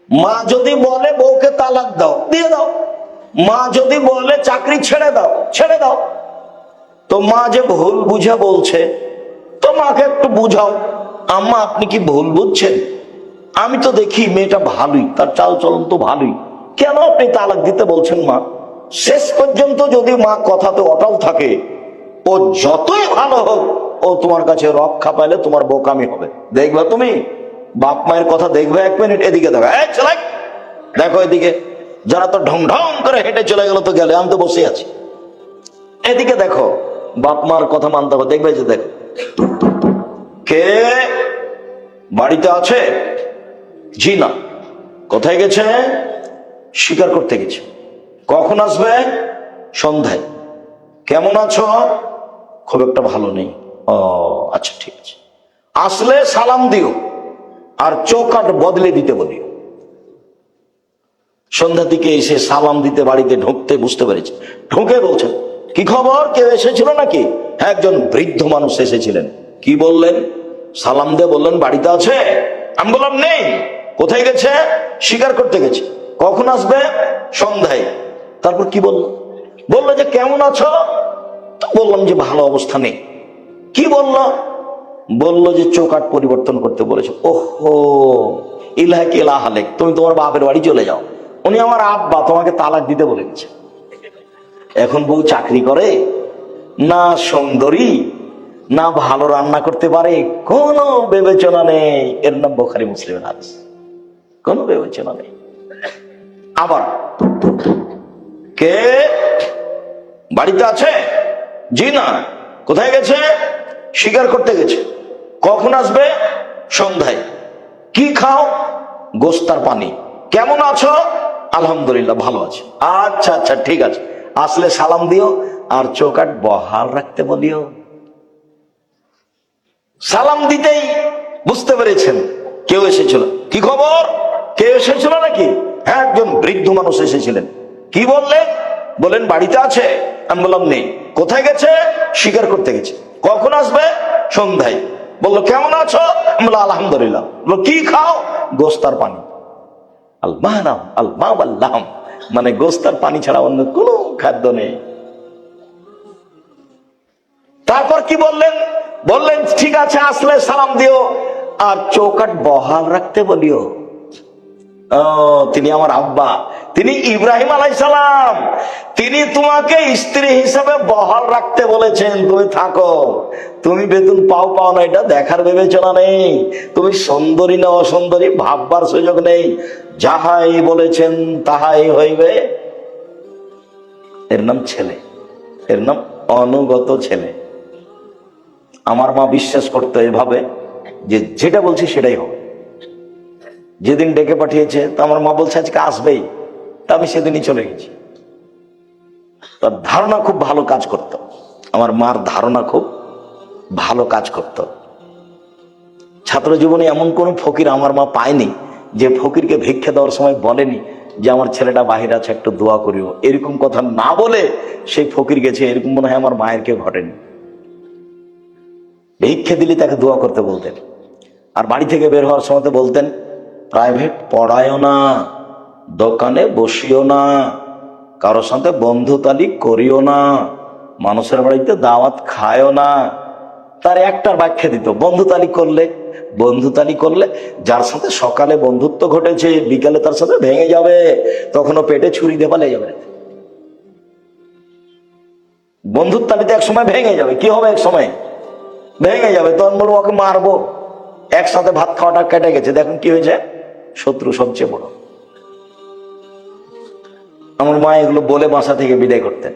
মা যদি বলে বউকে তালাক দাও, দিয়ে দাও। মা যদি বলে চাকরি ছেড়ে দাও, ছেড়ে দাও। তো মা যে ভুল বুঝে বলছে, তো মাকে একটু বুঝাও, আম্মা আপনি কি ভুল বুঝছেন? আমি তো দেখি মেয়েটা ভালোই, তার চাল চলন তো ভালোই, কেন আপনি তালাক দিতে বলছেন মা? শেষ পর্যন্ত যদি মা কথাতে অটল থাকে, ও যতই ভালো হোক, ও তোমার কাছে রক্ষা পাইলে তোমার বোকামি হবে। দেখবা তুমি বাপ মায়ের কথা দেখবে। 1 মিনিট এদিকে দেখো, এই চলে দেখো এদিকে, যারা তো ঢং ঢং করে হেঁটে চলে গেল তো গেলে, আমি তো বসে আছি। এদিকে দেখো, বাপ মার কথা মানতে হবে। দেখবে যে দেখো, কে বাড়িতে আছে? জি না। কোথায় গেছে? শিকার করতে গেছে। কখন আসবে? সন্ধ্যায়। কেমন আছো? খুব একটা ভালো নেই। ও আচ্ছা ঠিক আছে, আসলে সালাম দিও আর চৌকাঠ বদলে দিতে বলিও। সন্ধ্যা থেকে এসে সালাম দিতে বাড়িতে ঢুকতে বুঝতে পেরেছে। ঢুকে বলছেন, কি খবর, কেউ এসেছিল নাকি? হ্যাঁ, একজন বৃদ্ধ মানুষ এসেছিলেন। কি বললেন? সালাম দিয়ে বললেন বাড়িতে আছে। আমি বললাম নেই। কোথায় গেছে? শিকার করতে গেছে। কখন আসবে? সন্ধ্যায়। তারপর কি বললো? বললো যে কেমন আছো? তো বললাম যে ভালো অবস্থা নেই। কি বললো? বললো যে চৌকাঠ পরিবর্তন করতে বলেছে। ওহো, ইলাহাক ইলাহালেক, তুমি তোমার বাপের বাড়ি চলে যাও। উনি আমার আব্বা, তোমাকে তালাক দিতে বলে গেছে। এখন বউ চাকরি করে না, সুন্দরী না, ভালো রান্না করতে পারে, কোনো বিবেচনা নেই। এর নাম বুখারী মুসলিমের হাদিস। কোনো বিবেচনা নেই। আবার কে বাড়িতে আছে? জি না। কোথায় গেছে? শিকার করতে গেছে। কখন আসবে? সন্ধ্যায়। কি খাও? গোশত আর পানি। কেমন আছো? আলহামদুলিল্লাহ ভালো আছে। আচ্ছা আচ্ছা ঠিক আছে, আসলে সালাম দিও আর চৌকাঠ বহাল রাখতে বলিও। সালাম দিতেই বুঝতে পেরেছেন কেউ এসেছিল। কি খবর, কেউ এসেছিল নাকি? হ্যাঁ, একজন বৃদ্ধ মানুষ এসেছিলেন। কি বললেন? বলেন বাড়িতে আছে। আমি বললাম নেই। কোথায় গেছে? শিকার করতে গেছে। কখন আসবে? সন্ধ্যায়। বললো কেমন আছো? আমি বললাম আলহামদুলিল্লাহ। বললো কি খাও? গোশত আর পানি। মানে গোশত আর পানি ছাড়া অন্য কোনো খাদ্য নেই। তারপর কি বললেন? বললেন ঠিক আছে, আসলে সালাম দিও আর চৌকাঠ বহাল রাখতে বলিও। ও, তিনি আমার আব্বা, তিনি ইব্রাহিম আলাইহিস সালাম। তিনি তোমাকে স্ত্রী হিসাবে বহাল রাখতে বলেছেন। তুমি থাকো, তুমি বেতন পাও পাও না এটা দেখার বিবেচনা নেই। তুমি সুন্দরী না অসুন্দরী ভাববার সুযোগ নেই। যাহাই বলেছেন তাহাই হইবে। এর নাম ছেলে, এর নাম অনুগত ছেলে। আমার মা বিশ্বাস করতো এভাবে যে যেটা বলছি সেটাই হবে। যেদিন ডেকে পাঠিয়েছে, তো আমার মা বলছে আজকে আসবেই, তা আমি সেদিনই চলে গেছি। তার ধারণা খুব ভালো কাজ করত। আমার মার ধারণা খুব ভালো কাজ করত। ছাত্র জীবনে এমন কোন ফকির আমার মা পায়নি যে ফকিরকে ভিক্ষা দেওয়ার সময় বলেনি যে আমার ছেলেটা বাহির আছে, একটু দোয়া করিও। এরকম কথা না বলে সেই ফকির গেছে, এরকম মনে হয় আমার মায়ের কেউ ঘটেনি। ভিক্ষা দিলে তাকে দোয়া করতে বলতেন। আর বাড়ি থেকে বের হওয়ার সময় বলতেন প্রাইভেট পড়ায়ও না, দোকানে বসিও না, কারোর সাথে বন্ধুতালি করিও না, মানুষের বাড়িতে দাওয়াত খায়ও না। তার একটার ব্যাখ্যা দিত, বন্ধুতালি করলে যার সাথে সকালে বন্ধুত্ব ঘটেছে বিকালে তার সাথে ভেঙে যাবে, তখনও পেটে ছুরি দিয়ে পালিয়ে যাবে। বন্ধুত্বালিতে এক সময় ভেঙে যাবে। কি হবে? এক সময় ভেঙে যাবে। তখন বলবো ওকে মারবো। একসাথে ভাত খাওয়াটা কেটে গেছে, দেখুন কি হয়েছে, শত্রু সবচেয়ে বড়। আমার মা এগুলো বলে বাসা থেকে বিদায় করতেন।